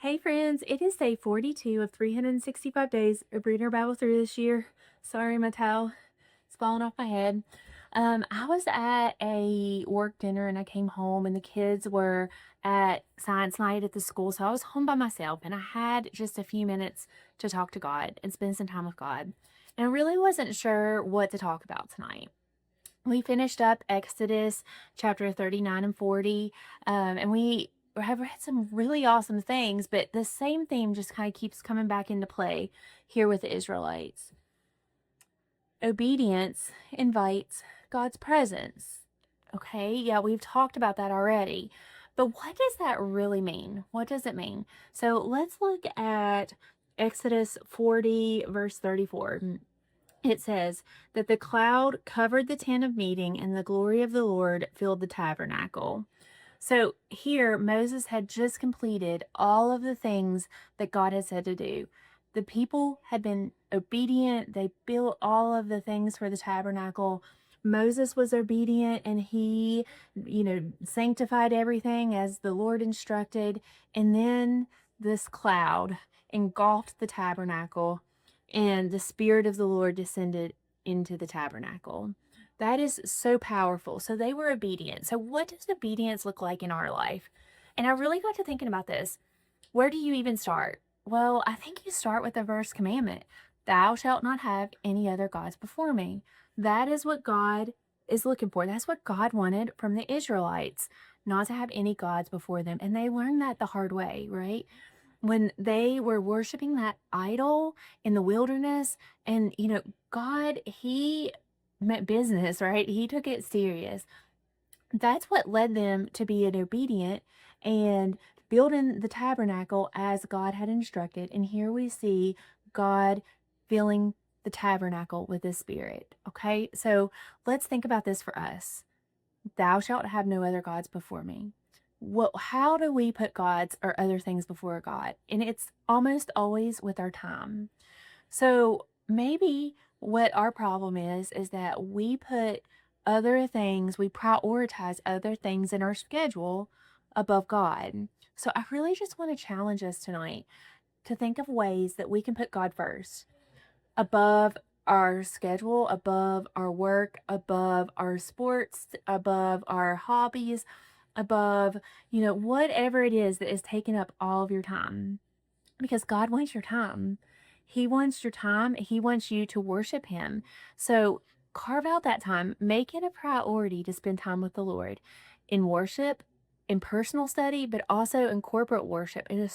Hey friends, it is day 42 of 365 days of reading our Bible through this year. Sorry, my towel is falling off my head. I was at a work dinner and I came home and the kids were at science night at the school. So I was home by myself and I had just a few minutes to talk to God and spend some time with God. And I really wasn't sure what to talk about tonight. We finished up Exodus chapter 39 and 40, and we have read some really awesome things, but the same theme just kind of keeps coming back into play here with the Israelites. Obedience invites God's presence. Okay, yeah, we've talked about that already. But what does that really mean? What does it mean? So let's look at Exodus 40, verse 34. It says that the cloud covered the tent of meeting and the glory of the Lord filled the tabernacle. So here, Moses had just completed all of the things that God had said to do. The people had been obedient. They built all of the things for the tabernacle. Moses was obedient and he, sanctified everything as the Lord instructed. And then this cloud engulfed the tabernacle and the Spirit of the Lord descended into the tabernacle. That is so powerful. So they were obedient. So, what does obedience look like in our life? And I really got to thinking about this. Where do you even start? Well, I think you start with the first commandment: Thou shalt not have any other gods before me. That is what God is looking for. That's what God wanted from the Israelites, not to have any gods before them. And they learned that the hard way, right? When they were worshiping that idol in the wilderness, and God, he meant business, right? He took it serious. That's what led them to be obedient and building the tabernacle as God had instructed. And here we see God filling the tabernacle with his Spirit. Okay, so let's think about this for us. Thou shalt have no other gods before me. How do we put gods or other things before God? And it's almost always with our time. So maybe what our problem is that we put other things, we prioritize other things in our schedule above God. So I really just want to challenge us tonight to think of ways that we can put God first, above our schedule, above our work, above our sports, above our hobbies, above, whatever it is that is taking up all of your time. Because God wants your time. He wants your time. He wants you to worship Him. So carve out that time. Make it a priority to spend time with the Lord in worship, in personal study, but also in corporate worship. It is